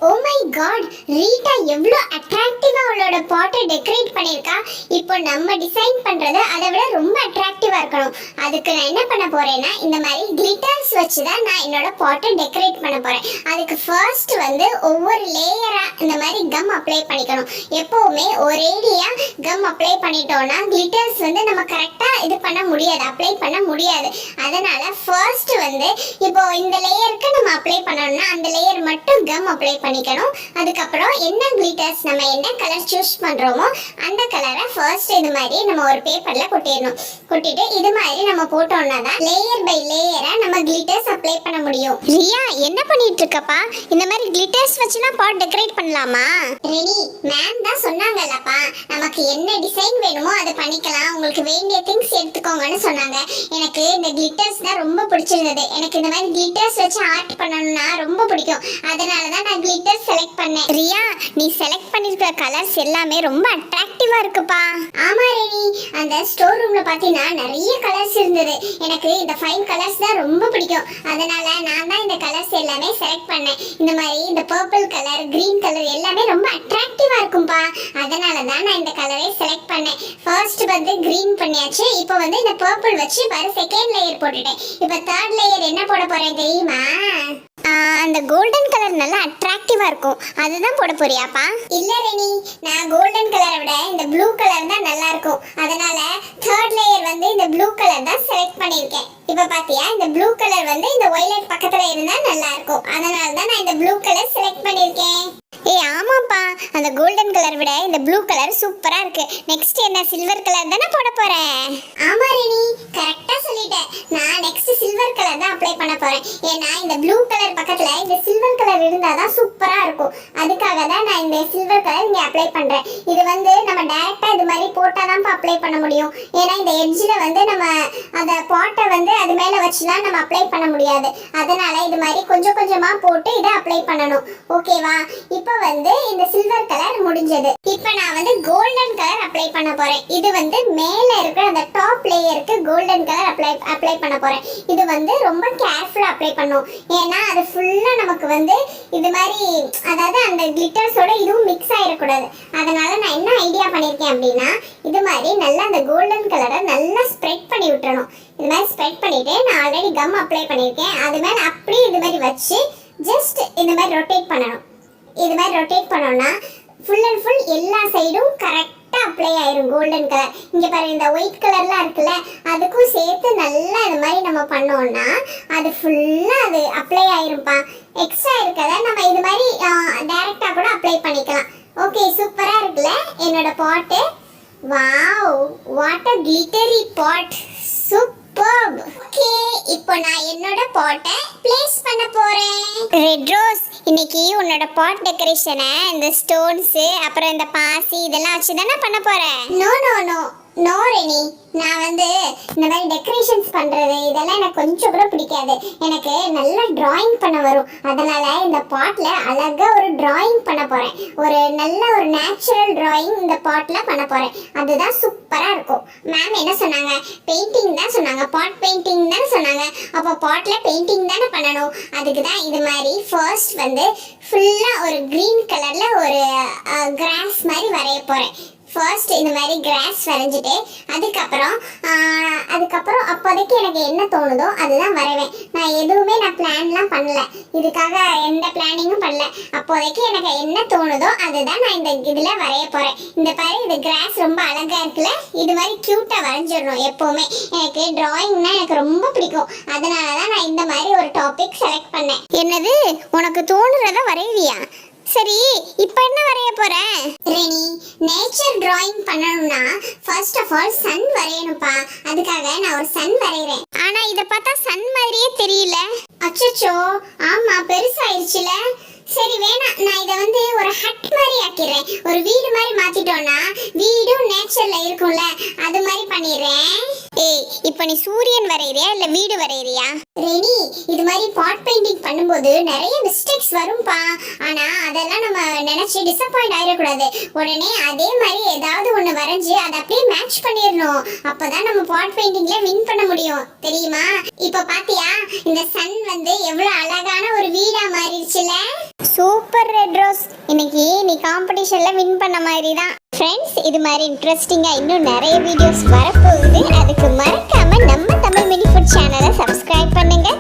Oh my God, Rita எவ்வளோ அட்ராக்டிவா அவளோட பாட்டை டெக்கரேட் பண்ணியிருக்கா. இப்போ நம்ம டிசைன் பண்றது அதை விட ரொம்ப அட்ராக்டிவா இருக்கணும். அதுக்கு நான் என்ன பண்ண போறேன்னா, இந்த மாதிரி கிளிட்டர்ஸ் வச்சு தான் நான் என்னோட பாட்டை டெக்கரேட் பண்ண போறேன். அதுக்கு ஃபர்ஸ்ட் வந்து ஒவ்வொரு லேயரா இந்த மாதிரி கம் அப்ளை பண்ணிக்கணும். எப்பவுமே ஒரேடியா கம் அப்ளை பண்ணிட்டோம்னா கிளிட்டர்ஸ் வந்து நம்ம கரெக்டா இது பண்ண முடியாது, அப்ளை பண்ண முடியாது. அதனால ஃபர்ஸ்ட் வந்து இப்போ இந்த லேயருக்கு நம்ம அப்ளை பண்ணோம்னா அந்த லேயர் மட்டும் கம் அப்ளை பண்ணிக்கணும். அதுக்கப்புறம் என்ன கிளிட்டர்ஸ் நம்ம என்ன கலர் சூஸ் பண்றோமோ அந்த கலரை ஃபர்ஸ்ட் இது மாதிரி நம்ம ஒரு பேப்பர்ல கொட்டிடணும். கொட்டிட்டு இது மாதிரி நம்ம போட்டோம்னா தான் லேயர் பை லேயரா நம்ம கிளிட்டர்ஸ் அப்ளை பண்ண முடியும். ரியா, என்ன பண்ணிட்டு இருக்கப்பா? இந்த மாதிரி கிளிட்டர்ஸ் வச்சுலாம் பாட் டெக்கரேட் பண்ணலாமா? ரெனி மேம் தான் சொன்னாங்கல்லப்பா, நமக்கு என்ன டிசைன் வேணுமோ அதை பண்ணிக்கலாம், உங்களுக்கு வேண்டிய திங்ஸ் எடுத்துக்கோங்கன்னு சொன்னாங்க. எனக்கு இந்த கிளிட்டர்ஸ் தான் ரொம்ப பிடிச்சிருந்தது. எனக்கு இந்த மாதிரி கிளிட்டர்ஸ் வச்சு ஆர்ட் பண்ணணும்னா ரொம்ப பிடிக்கும். அதனால தான் நான் கிளிட்டர்ஸ் செலக்ட் பண்ணேன். ரியா, நீ செலக்ட் பண்ணிருக்கிற கலர்ஸ் எல்லாமே ரொம்ப அட்ராக்டிவா இருக்குப்பா. ஆமா ரெனி, அந்த ஸ்டோர் ரூம்ல பாத்தீங்கன்னா நிறைய கலர்ஸ் இருந்தது. எனக்கு இந்த 5 கலர்ஸ் தான் ரொம்ப பிடிக்கும். அதனால நான் தான் இந்த கலர்ஸ் எல்லாமே செலக்ட் பண்ணேன். இந்த மாதிரி இந்த பர்பிள் கலர், கிரீன் கலர் எல்லாமே ரொம்ப அட்ராக்டிவா இருக்கும்பா. அதனால தான் நான் இந்த கலரை செலக்ட் பண்ணேன். ஃபர்ஸ்ட் வந்து கிரீன் பண்ணியாச்சு. இப்போ வந்து இந்த பர்பிள் வச்சு பாரு செகண்ட் லேயர் போட்டுட்டேன். இப்போ தேர்ட் லேயர் என்ன போட போறேன் தெரியுமா? அந்த கோல்டன் கலர் நல்லா அட்ராக்டிவா இருக்கும், அதுதான் போட போறியாப்பா? இல்ல ரெனி, நான் கோல்டன் கலரை விட இந்த ப்ளூ கலர் தான் நல்லா இருக்கும். அதனால தேர்ட் லேயர் வந்து இந்த ப்ளூ கலர் தான் செலக்ட் பண்ணிருக்கேன். இப்ப பாத்தியா, இந்த ப்ளூ கலர் வந்து இந்த வயலட் பக்கத்துல இருந்தா நல்லா இருக்கும். அதனால தான் நான் இந்த ப்ளூ கலர் செலக்ட் பண்ணிருக்கேன். ஏய் ஆமாப்பா, அந்த கோல்டன் கலர் விட இந்த ப்ளூ கலர் சூப்பரா இருக்கு. நெக்ஸ்ட் என்ன சில்வர் கலர் தானே போட போறேன்? ஆமா ரெனி, கரெக்டா சொல்லிட்டேன். நான் நெக்ஸ்ட் சில்வர் கலர் தான் அப்ளை பண்ண போறேன். ஏன்னா இந்த ப்ளூ கலர் பக்கத்துல இந்த சில்வர் கலர் இருந்தா தான் சூப்பரா இருக்கும். அதுக்காக தான் நான் இந்த சில்வர் கலர் இங்க அப்ளை பண்றேன். இது வந்து நம்ம டைரக்டா இது மாதிரி போட்டா தான் அப்ளை பண்ண முடியும். ஏன்னா இந்த எட்ஜ்ல வந்து நம்ம அந்த பாட்டை வந்து அது மேல வச்சுலாம் நம்ம அப்ளை பண்ண முடியாது. அதனால இது மாதிரி கொஞ்சம் கொஞ்சமா போட்டு இதை அப்ளை பண்ணணும். ஓகேவா? இப்போ வந்து இந்த சில்வர் கலர் முடிஞ்சது. இப்போ நான் வந்து கோல்டன் கலர் அப்ளை பண்ண போறேன். இது வந்து மேல இருக்கிற அந்த டாப் லேயருக்கு கோல்டன் கலர் அப்ளை பண்ண போறேன். இது வந்து ரொம்ப கேர்ஃபுல்லா அப்ளை பண்ணணும். ஏன்னா அது ஃபுல்லா நமக்கு வந்து இது மாதிரி, அதாவது அந்த கிளிட்டர்ஸோட இதுவும் மிக்ஸ் ஆயிடக்கூடாது. அதனால நான் என்ன ஐடியா பண்ணியிருக்கேன் அப்படின்னா, இது மாதிரி நல்லா அந்த கோல்டன் கலரை நல்லா ஸ்ப்ரெட் பண்ணி விட்டுறணும். இது மாதிரி ஸ்ப்ரெட் பண்ணிட்டு நான் ஆல்ரெடி கம் அப்ளை பண்ணியிருக்கேன். அது மேலே அப்படியே இது மாதிரி வச்சு ஜஸ்ட் இந்த மாதிரி ரொட்டேட் பண்ணணும். இது மாதிரி ரொட்டேட் பண்ணோம்னா ஃபுல் அண்ட் ஃபுல் எல்லா சைடும் கரெக்டாக அப்ளை ஆயிரும் கோல்டன் கலர். இங்கே பாருங்க, இந்த ஒயிட் கலர்லாம் இருக்குல்ல, அதுக்கும் சேர்த்து நல்லா இது மாதிரி நம்ம பண்ணோம்னா அது ஃபுல்லாக அது அப்ளை ஆயிரும்ப்பா. எக்ஸ்ட்ரா இருக்கதை நம்ம இது மாதிரி டைரெக்டாக கூட அப்ளை பண்ணிக்கலாம். ஓகே, சூப்பராக இருக்குல்ல என்னோட பாட்டு? Wow, what a glittery pot, superb. Okay, இப்போ நான் என்னோட பாட்டை பிளேஸ் பண்ண போறேன். ரெட் ரோஸ், இன்னைக்கு உன்னோட பாட் டெக்கரேஷனை இந்த ஸ்டோன்ஸ் அப்புறம் இந்த பாசி இதெல்லாம் வச்சு தானே பண்ண போறேன்? No no no no Renee, நான் வந்து இந்த மாதிரி டெக்கரேஷன்ஸ் பண்ணுறது இதெல்லாம் எனக்கு கொஞ்சம் கூட பிடிக்காது. எனக்கு நல்லா ட்ராயிங் பண்ண வரும். அதனால் இந்த பாட்டில் அழகாக ஒரு ட்ராயிங் பண்ண போகிறேன். ஒரு நல்ல ஒரு நேச்சுரல் ட்ராயிங் இந்த பாட்டில் பண்ண போகிறேன். அதுதான் சூப்பராக இருக்கும். மேம் என்ன சொன்னாங்க? பெயிண்டிங் தான் சொன்னாங்க, பாட் பெயிண்டிங் தானே சொன்னாங்க. அப்போ பாட்டில் பெயிண்டிங் தானே பண்ணணும். அதுக்கு தான் இது மாதிரி ஃபர்ஸ்ட் வந்து ஃபுல்லாக ஒரு க்ரீன் கலரில் ஒரு கிராஸ் மாதிரி வரைய போகிறேன். ஃபர்ஸ்ட் இந்த மாதிரி கிராஸ் வரைஞ்சிட்டு அதுக்கப்புறம் அப்போதைக்கு எனக்கு என்ன தோணுதோ அதுதான் வரைவேன். நான் பிளான்லாம் பண்ணல, இதுக்காக எந்த பிளானிங்கும் பண்ணல. அப்போதைக்கு எனக்கு என்ன தோணுதோ அதுதான் நான் இந்த இதில் வரைய போகிறேன். இந்த பாரு, இந்த கிராஸ் ரொம்ப அழகாக இருக்குல்ல, இது மாதிரி க்யூட்டாக வரைஞ்சிடணும். எப்போவுமே எனக்கு டிராயிங்னா எனக்கு ரொம்ப பிடிக்கும். அதனால தான் நான் இந்த மாதிரி ஒரு டாபிக் செலக்ட் பண்ணேன். என்னது, உனக்கு தோணுறத வரைவியா? சரி, இப்போ என்ன வரைய போற? ரெனி, நேச்சர் டிராயிங் பண்ணணும்னா ஃபர்ஸ்ட் ஆஃப் ஆல் சன் வரையணும்ப்பா. அதுக்காக நான் ஒரு சன் வரைகிறேன். ஆனா இத பார்த்தா சன் மாதிரியே தெரியல. அச்சச்சோ, ஆமா பெருசாயிருச்சுல. சரி வேணாம், நான் இதை வந்து ஒரு ஹட் மாதிரி ஆக்கிடுறேன். ஒரு வீடு மாதிரி மாத்திட்டோம்னா வீடும் நேச்சர்ல இருக்கும்ல, அது மாதிரி பண்ணிடுறேன். ஏய், இப்போ நீ சூரியன் வரையறியா இல்ல வீடு வரையறியா? ரெனி, இது மாதிரி பாட் பெயிண்டிங் பண்ணும்போது நிறைய மிஸ்டேக்ஸ் வரும்பா. ஆனா அதெல்லாம் நம்ம நினைச்சு டிசப்பாயிண்ட் ஆயிடக்கூடாது. உடனே அதே மாதிரி ஏதாவது ஒண்ணு வரைஞ்சு அதை அப்படியே மேட்ச் பண்ணிடணும். அப்பதான் நம்ம பாட் பெயிண்டிங்ல வின் பண்ண முடியும் தெரியுமா? இப்ப பாத்தியா இந்த சன் வந்து எவ்வளவு அழகான ஒரு வீடா மாறிடுச்சுல. சூப்பர் ரெட் ரோஸ், இன்னைக்கு நீ காம்படிஷன்ல வின் பண்ண மாதிரி தான். ஃப்ரெண்ட்ஸ், இது மாதிரி இன்ட்ரெஸ்டிங்கா இன்னும் நிறைய வீடியோஸ் வரப்போகுது. அதுக்கு மறக்காம நம்ம தமிழ் மினி ஃபுட் சேனலை சப்ஸ்கிரைப் பண்ணுங்க.